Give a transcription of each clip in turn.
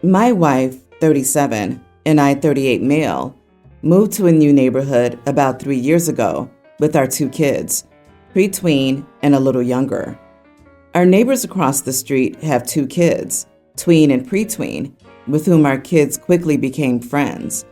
My wife, 37, and I, 38 male, moved to a new neighborhood about 3 years ago with our 2 kids, pre-tween and a little younger. Our neighbors across the street have 2 kids, tween and pre-tween, with whom our kids quickly became friends.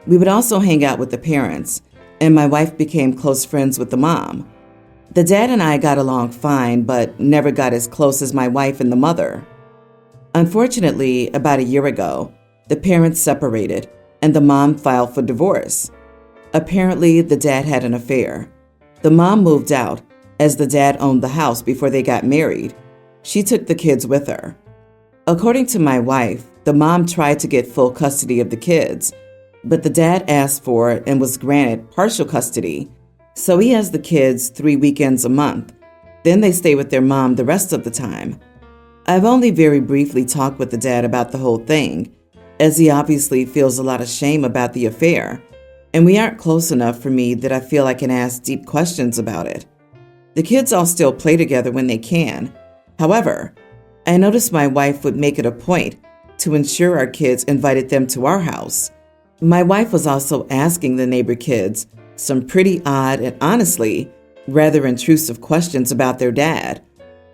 We would also hang out with the parents, and my wife became close friends with the mom. The dad and I got along fine, but never got as close as my wife and the mother. Unfortunately, about a year ago, the parents separated and the mom filed for divorce. Apparently, the dad had an affair. The mom moved out as the dad owned the house before they got married. She took the kids with her. According to my wife, the mom tried to get full custody of the kids, but the dad asked for and was granted partial custody, so he has the kids 3 weekends a month. Then they stay with their mom the rest of the time. I've only very briefly talked with the dad about the whole thing, as he obviously feels a lot of shame about the affair, and we aren't close enough for me that I feel I can ask deep questions about it. The kids all still play together when they can. However, I noticed my wife would make it a point to ensure our kids invited them to our house. My wife was also asking the neighbor kids some pretty odd and honestly rather intrusive questions about their dad,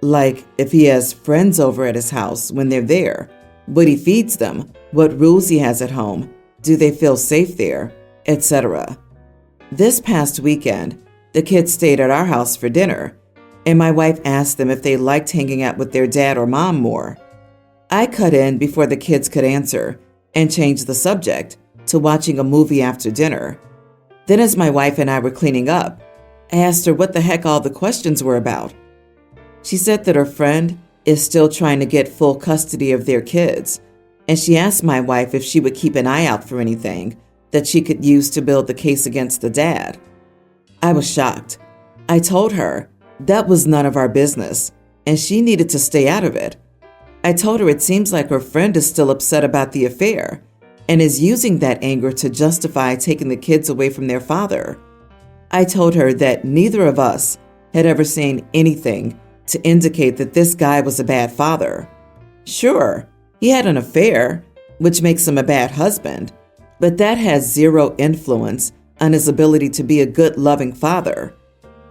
like if he has friends over at his house when they're there, what he feeds them, what rules he has at home, do they feel safe there, etc. This past weekend, the kids stayed at our house for dinner, and my wife asked them if they liked hanging out with their dad or mom more. I cut in before the kids could answer and changed the subject to watching a movie after dinner. Then as my wife and I were cleaning up, I asked her what the heck all the questions were about. She said that her friend is still trying to get full custody of their kids, and she asked my wife if she would keep an eye out for anything that she could use to build the case against the dad. I was shocked. I told her that was none of our business, and she needed to stay out of it. I told her it seems like her friend is still upset about the affair and is using that anger to justify taking the kids away from their father. I told her that neither of us had ever seen anything to indicate that this guy was a bad father. Sure, he had an affair, which makes him a bad husband, but that has zero influence on his ability to be a good, loving father.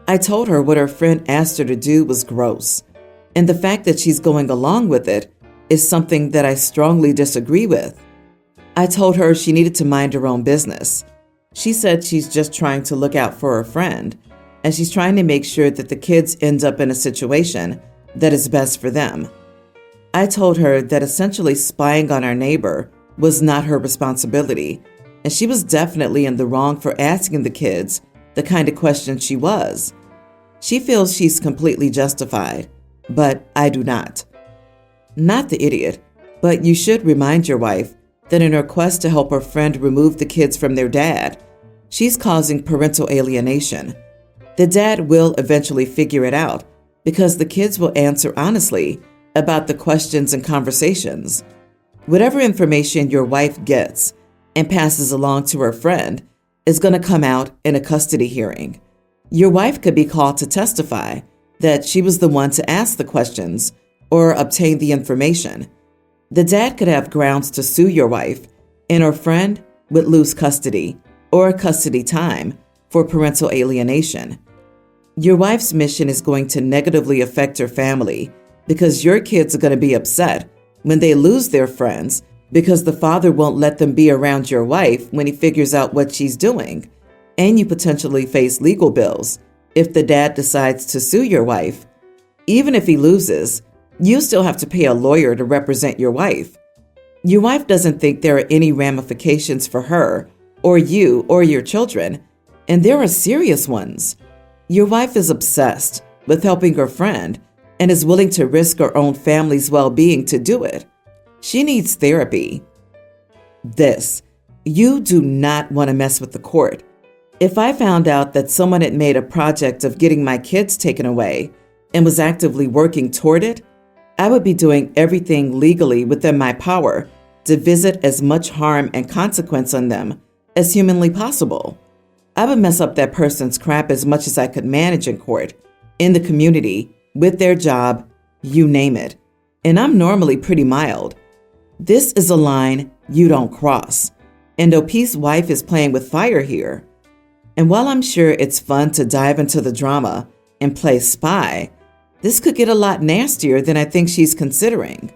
I told her what her friend asked her to do was gross, and the fact that she's going along with it is something that I strongly disagree with. I told her she needed to mind her own business. She said she's just trying to look out for her friend, and she's trying to make sure that the kids end up in a situation that is best for them. I told her that essentially spying on our neighbor was not her responsibility, and she was definitely in the wrong for asking the kids the kind of question she was. She feels she's completely justified, but I do not. Not the idiot, but you should remind your wife that in her quest to help her friend remove the kids from their dad, she's causing parental alienation. The dad will eventually figure it out because the kids will answer honestly about the questions and conversations. Whatever information your wife gets and passes along to her friend is going to come out in a custody hearing. Your wife could be called to testify that she was the one to ask the questions or obtain the information. The dad could have grounds to sue your wife, and her friend would lose custody or custody time for parental alienation. Your wife's mission is going to negatively affect her family because your kids are going to be upset when they lose their friends because the father won't let them be around your wife when he figures out what she's doing. And you potentially face legal bills if the dad decides to sue your wife. Even if he loses, you still have to pay a lawyer to represent your wife. Your wife doesn't think there are any ramifications for her or you or your children, and there are serious ones. Your wife is obsessed with helping her friend and is willing to risk her own family's well-being to do it. She needs therapy. You do not want to mess with the court. If I found out that someone had made a project of getting my kids taken away and was actively working toward it, I would be doing everything legally within my power to visit as much harm and consequence on them as humanly possible. I would mess up that person's crap as much as I could manage in court, in the community, with their job, you name it. And I'm normally pretty mild. This is a line you don't cross, and OP's wife is playing with fire here. And while I'm sure it's fun to dive into the drama and play spy, this could get a lot nastier than I think she's considering.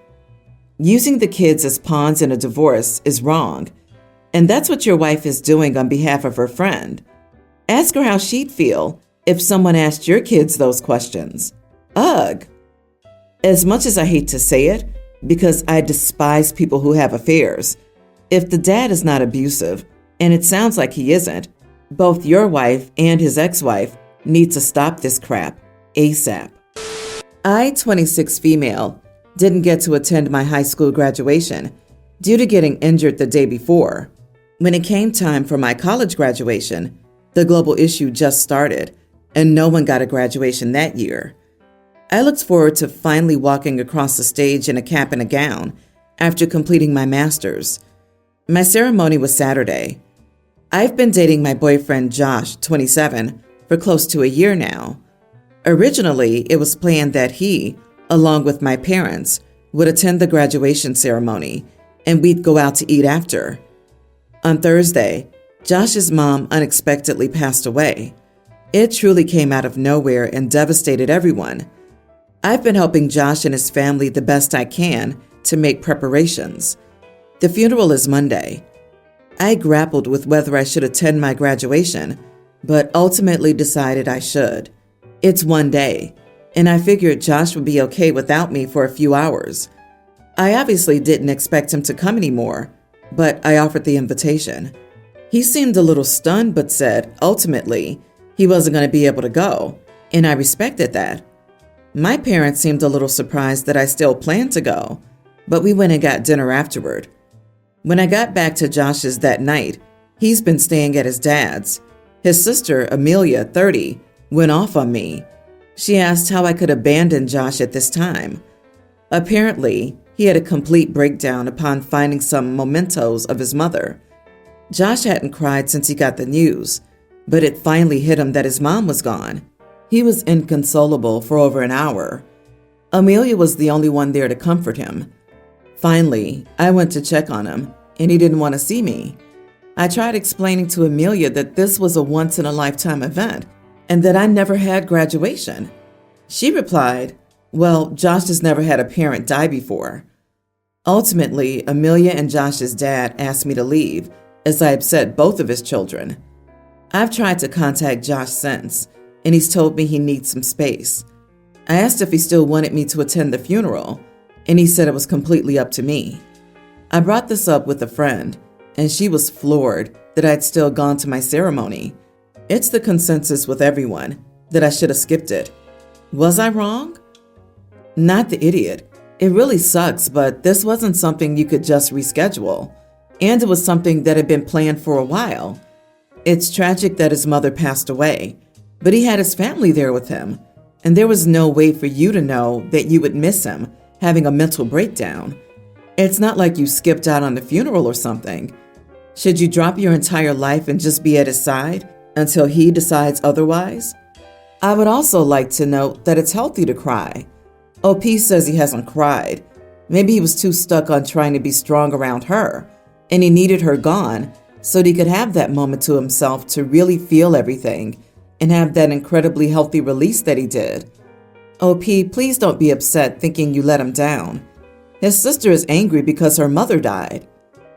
Using the kids as pawns in a divorce is wrong, and that's what your wife is doing on behalf of her friend. Ask her how she'd feel if someone asked your kids those questions. Ugh! As much as I hate to say it, because I despise people who have affairs, if the dad is not abusive, and it sounds like he isn't, both your wife and his ex-wife need to stop this crap ASAP. I, 26 female, didn't get to attend my high school graduation due to getting injured the day before. When it came time for my college graduation, the global issue just started, and no one got a graduation that year. I looked forward to finally walking across the stage in a cap and a gown after completing my master's. My ceremony was Saturday. I've been dating my boyfriend Josh, 27, for close to a year now. Originally, it was planned that he, along with my parents, would attend the graduation ceremony, and we'd go out to eat after. On Thursday, Josh's mom unexpectedly passed away. It truly came out of nowhere and devastated everyone. I've been helping Josh and his family the best I can to make preparations. The funeral is Monday. I grappled with whether I should attend my graduation, but ultimately decided I should. It's one day, and I figured Josh would be okay without me for a few hours. I obviously didn't expect him to come anymore, but I offered the invitation. He seemed a little stunned but said, ultimately, he wasn't going to be able to go, and I respected that. My parents seemed a little surprised that I still planned to go, but we went and got dinner afterward. When I got back to Josh's that night, he's been staying at his dad's. His sister, Amelia, 30, went off on me. She asked how I could abandon Josh at this time. Apparently, he had a complete breakdown upon finding some mementos of his mother. Josh hadn't cried since he got the news, but it finally hit him that his mom was gone. He was inconsolable for over an hour. Amelia was the only one there to comfort him. Finally, I went to check on him, and he didn't want to see me. I tried explaining to Amelia that this was a once-in-a-lifetime event and that I never had graduation. She replied, well, Josh has never had a parent die before. Ultimately, Amelia and Josh's dad asked me to leave as I upset both of his children. I've tried to contact Josh since, and he's told me he needs some space. I asked if he still wanted me to attend the funeral, and he said it was completely up to me. I brought this up with a friend, and she was floored that I'd still gone to my ceremony. It's the consensus with everyone that I should have skipped it. Was I wrong? Not the idiot. It really sucks, but this wasn't something you could just reschedule, and it was something that had been planned for a while. It's tragic that his mother passed away, but he had his family there with him, and there was no way for you to know that you would miss him having a mental breakdown. It's not like you skipped out on the funeral or something. Should you drop your entire life and just be at his side until he decides otherwise? I would also like to note that it's healthy to cry. OP says he hasn't cried. Maybe he was too stuck on trying to be strong around her, and he needed her gone so that he could have that moment to himself to really feel everything and have that incredibly healthy release that he did. OP, please don't be upset thinking you let him down. His sister is angry because her mother died.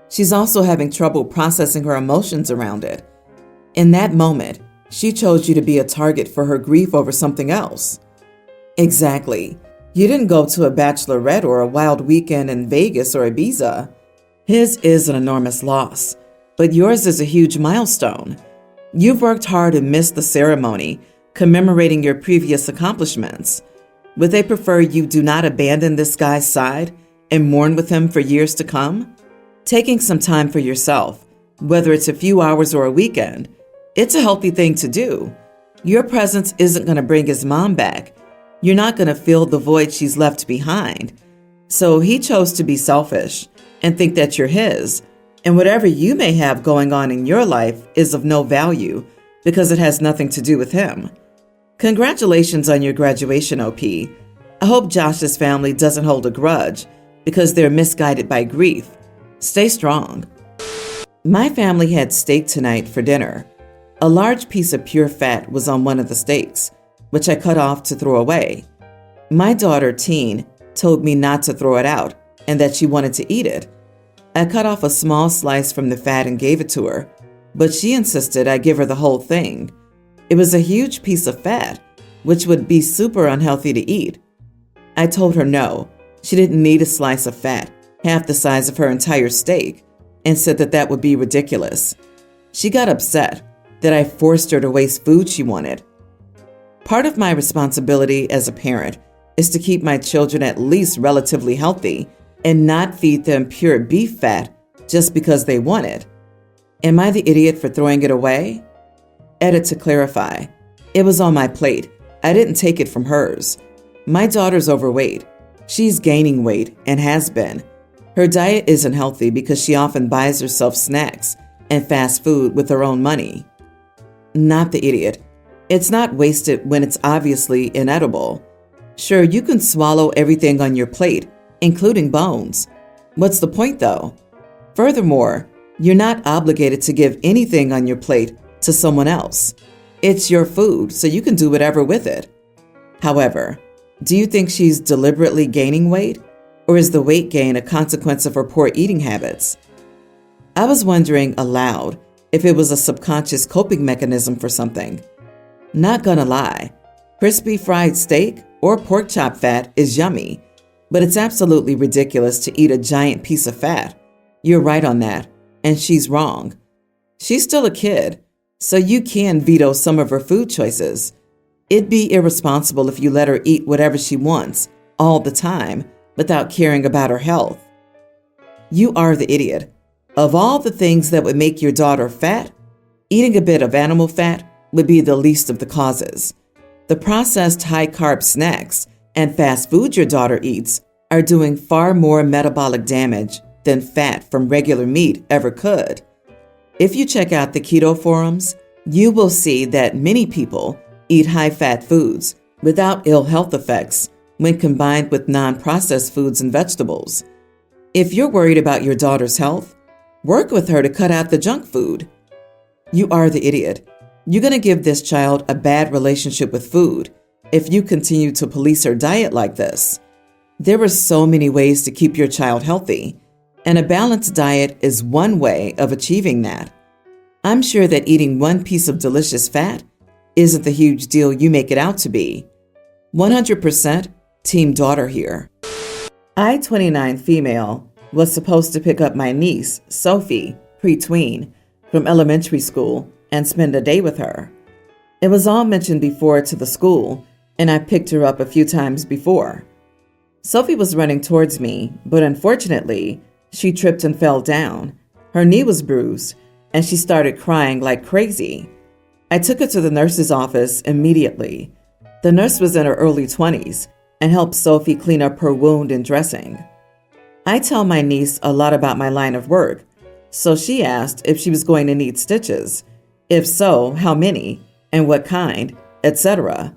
She's also having trouble processing her emotions around it. In that moment, she chose you to be a target for her grief over something else. Exactly. You didn't go to a bachelorette or a wild weekend in Vegas or Ibiza. His is an enormous loss, but yours is a huge milestone. You've worked hard and missed the ceremony, commemorating your previous accomplishments. Would they prefer you do not abandon this guy's side and mourn with him for years to come? Taking some time for yourself, whether it's a few hours or a weekend, it's a healthy thing to do. Your presence isn't going to bring his mom back. You're not going to fill the void she's left behind. So he chose to be selfish and think that you're his, and whatever you may have going on in your life is of no value because it has nothing to do with him. Congratulations on your graduation, OP. I hope Josh's family doesn't hold a grudge because they're misguided by grief. Stay strong. My family had steak tonight for dinner. A large piece of pure fat was on one of the steaks, which I cut off to throw away. My daughter, Teen, told me not to throw it out and that she wanted to eat it. I cut off a small slice from the fat and gave it to her, but she insisted I give her the whole thing. It was a huge piece of fat, which would be super unhealthy to eat. I told her no, she didn't need a slice of fat, half the size of her entire steak, and said that that would be ridiculous. She got upset that I forced her to waste food she wanted. Part of my responsibility as a parent is to keep my children at least relatively healthy and not feed them pure beef fat just because they want it. Am I the idiot for throwing it away? Edit to clarify. It was on my plate. I didn't take it from hers. My daughter's overweight. She's gaining weight and has been. Her diet isn't healthy because she often buys herself snacks and fast food with her own money. Not the idiot. It's not wasted when it's obviously inedible. Sure, you can swallow everything on your plate, including bones. What's the point though? Furthermore, you're not obligated to give anything on your plate to someone else. It's your food, so you can do whatever with it. However, do you think she's deliberately gaining weight? Or is the weight gain a consequence of her poor eating habits? I was wondering aloud if it was a subconscious coping mechanism for something. Not gonna lie, crispy fried steak or pork chop fat is yummy, but it's absolutely ridiculous to eat a giant piece of fat. You're right on that, and she's wrong. She's still a kid, so you can veto some of her food choices. It'd be irresponsible if you let her eat whatever she wants all the time without caring about her health. You are the idiot. Of all the things that would make your daughter fat, eating a bit of animal fat would be the least of the causes. The processed high-carb snacks and fast food your daughter eats are doing far more metabolic damage than fat from regular meat ever could. If you check out the keto forums, you will see that many people eat high-fat foods without ill health effects when combined with non-processed foods and vegetables. If you're worried about your daughter's health, work with her to cut out the junk food. You are the idiot. You're going to give this child a bad relationship with food if you continue to police her diet like this. There are so many ways to keep your child healthy, and a balanced diet is one way of achieving that. I'm sure that eating one piece of delicious fat isn't the huge deal you make it out to be. 100% team daughter here. I, 29 female, was supposed to pick up my niece, Sophie, pre-tween, from elementary school and spend a day with her. It was all mentioned before to the school, and I picked her up a few times before. Sophie was running towards me, but unfortunately, she tripped and fell down. Her knee was bruised, and she started crying like crazy. I took her to the nurse's office immediately. The nurse was in her early 20s and helped Sophie clean up her wound and dressing. I tell my niece a lot about my line of work, so she asked if she was going to need stitches. If so, how many, and what kind, etc.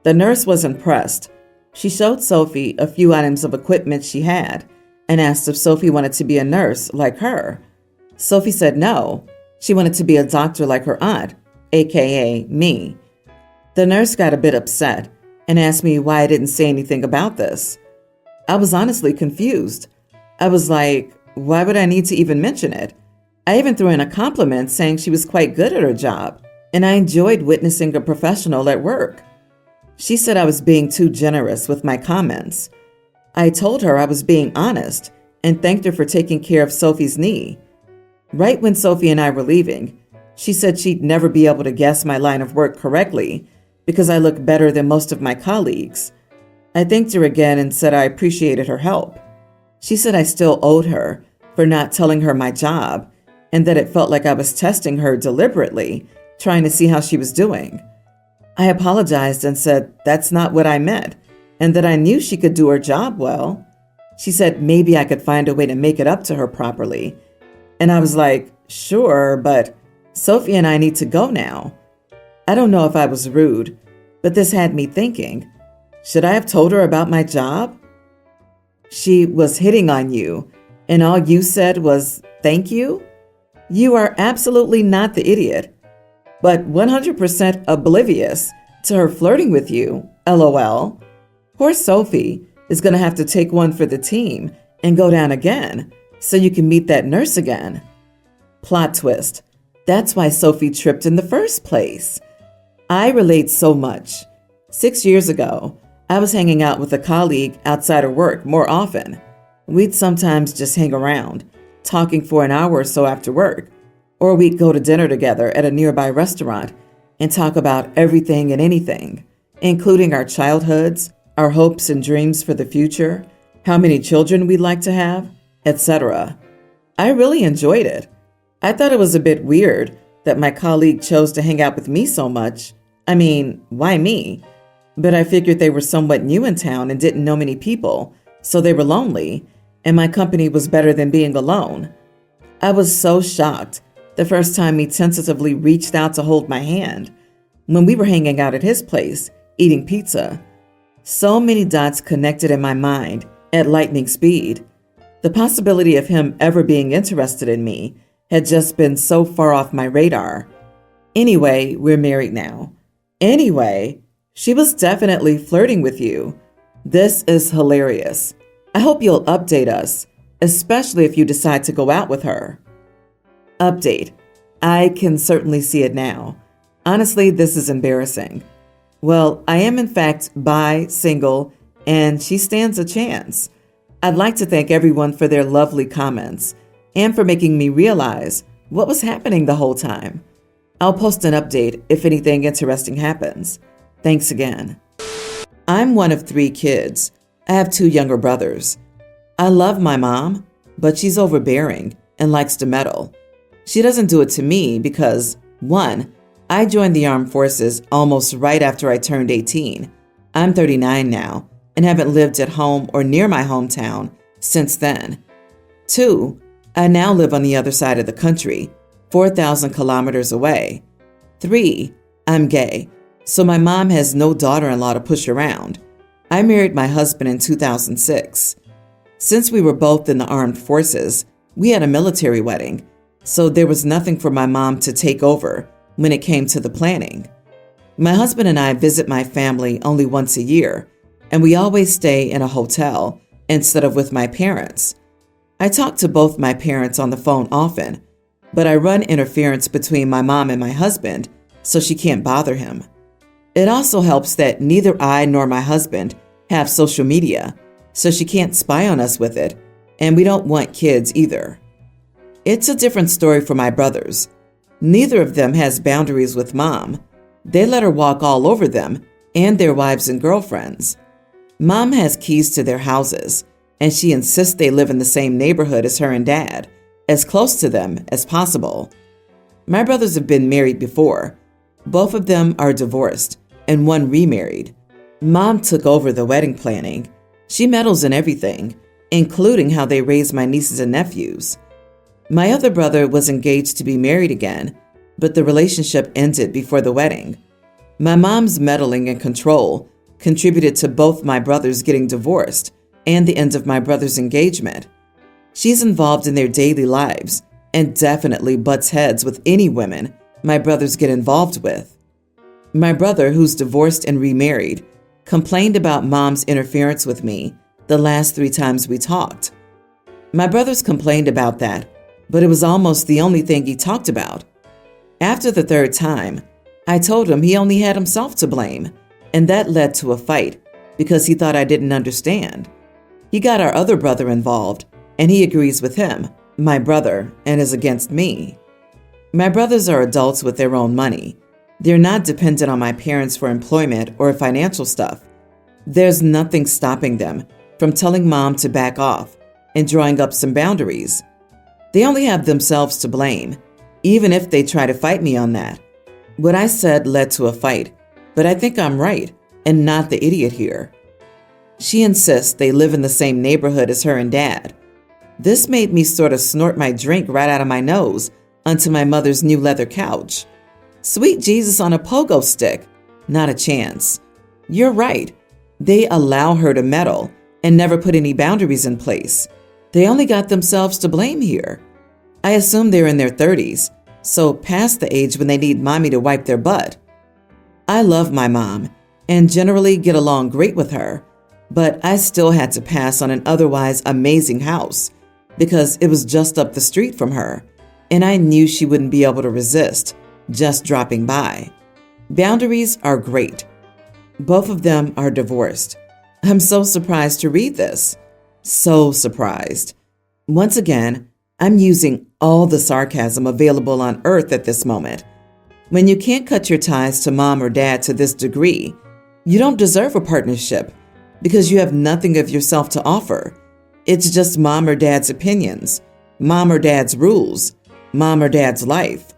The nurse was impressed. She showed Sophie a few items of equipment she had and asked if Sophie wanted to be a nurse like her. Sophie said no, she wanted to be a doctor like her aunt, aka me. The nurse got a bit upset and asked me why I didn't say anything about this. I was honestly confused. I was like, why would I need to even mention it? I even threw in a compliment saying she was quite good at her job, and I enjoyed witnessing a professional at work. She said I was being too generous with my comments. I told her I was being honest and thanked her for taking care of Sophie's knee. Right when Sophie and I were leaving, she said she'd never be able to guess my line of work correctly because I look better than most of my colleagues. I thanked her again and said I appreciated her help. She said I still owed her for not telling her my job and that it felt like I was testing her deliberately, trying to see how she was doing. I apologized and said that's not what I meant and that I knew she could do her job well. She said maybe I could find a way to make it up to her properly. And I was like, sure, but Sophie and I need to go now. I don't know if I was rude, but this had me thinking, should I have told her about my job? she was hitting on you, and all you said was, "Thank you"? You are absolutely not the idiot, but 100% oblivious to her flirting with you, LOL. Poor Sophie is going to have to take one for the team and go down again so you can meet that nurse again. Plot twist. That's why Sophie tripped in the first place. I relate so much. 6 years ago, I was hanging out with a colleague outside of work more often. We'd sometimes just hang around, talking for an hour or so after work, or we'd go to dinner together at a nearby restaurant and talk about everything and anything, including our childhoods, our hopes and dreams for the future, how many children we'd like to have, etc. I really enjoyed it. I thought it was a bit weird that my colleague chose to hang out with me so much. I mean, why me? But I figured they were somewhat new in town and didn't know many people, so they were lonely, and my company was better than being alone. I was so shocked the first time he tentatively reached out to hold my hand when we were hanging out at his place, eating pizza. So many dots connected in my mind at lightning speed. The possibility of him ever being interested in me had just been so far off my radar. Anyway, we're married now. Anyway, she was definitely flirting with you. This is hilarious. I hope you'll update us, especially if you decide to go out with her. Update. I can certainly see it now. Honestly, this is embarrassing. Well, I am in fact bi, single, and she stands a chance. I'd like to thank everyone for their lovely comments and for making me realize what was happening the whole time. I'll post an update if anything interesting happens. Thanks again. I'm one of 3 kids. I have 2 younger brothers. I love my mom, but she's overbearing and likes to meddle. She doesn't do it to me because, 1, I joined the armed forces almost right after I turned 18. I'm 39 now and haven't lived at home or near my hometown since then. 2, I now live on the other side of the country, 4,000 kilometers away. 3, I'm gay, so my mom has no daughter-in-law to push around. I married my husband in 2006. Since we were both in the armed forces, we had a military wedding, so there was nothing for my mom to take over when it came to the planning. My husband and I visit my family only once a year, and we always stay in a hotel instead of with my parents. I talk to both my parents on the phone often, but I run interference between my mom and my husband so she can't bother him. It also helps that neither I nor my husband have social media, so she can't spy on us with it, and we don't want kids either. It's a different story for my brothers. Neither of them has boundaries with mom. They let her walk all over them and their wives and girlfriends. Mom has keys to their houses, and she insists they live in the same neighborhood as her and dad, as close to them as possible. My brothers have been married before. Both of them are divorced, and one remarried. Mom took over the wedding planning. She meddles in everything, including how they raise my nieces and nephews. My other brother was engaged to be married again, but the relationship ended before the wedding. My mom's meddling and control contributed to both my brothers getting divorced and the end of my brother's engagement. She's involved in their daily lives and definitely butts heads with any women my brothers get involved with. My brother, who's divorced and remarried, complained about mom's interference with me the last 3 times we talked. My brothers complained about that, but it was almost the only thing he talked about. After the 3rd time, I told him he only had himself to blame, and that led to a fight because he thought I didn't understand. He got our other brother involved, and he agrees with him, my brother, and is against me. My brothers are adults with their own money. They're not dependent on my parents for employment or financial stuff. There's nothing stopping them from telling mom to back off and drawing up some boundaries. They only have themselves to blame, even if they try to fight me on that. What I said led to a fight, but I think I'm right and not the idiot here. She insists they live in the same neighborhood as her and dad. This made me sort of snort my drink right out of my nose onto my mother's new leather couch. Sweet Jesus on a pogo stick. Not a chance. You're right. They allow her to meddle and never put any boundaries in place. They only got themselves to blame here. I assume they're in their 30s, so past the age when they need mommy to wipe their butt. I love my mom and generally get along great with her, but I still had to pass on an otherwise amazing house because it was just up the street from her, and I knew she wouldn't be able to resist just dropping by. Boundaries are great. Both of them are divorced. I'm so surprised to read this. So surprised. Once again, I'm using all the sarcasm available on earth at this moment. When you can't cut your ties to mom or dad to this degree, you don't deserve a partnership because you have nothing of yourself to offer. It's just mom or dad's opinions, mom or dad's rules, mom or dad's life.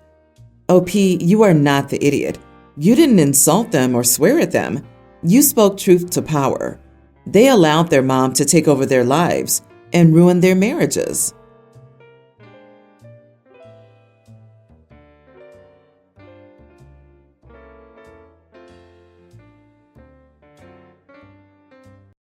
OP, you are not the idiot. You didn't insult them or swear at them. You spoke truth to power. They allowed their mom to take over their lives and ruin their marriages.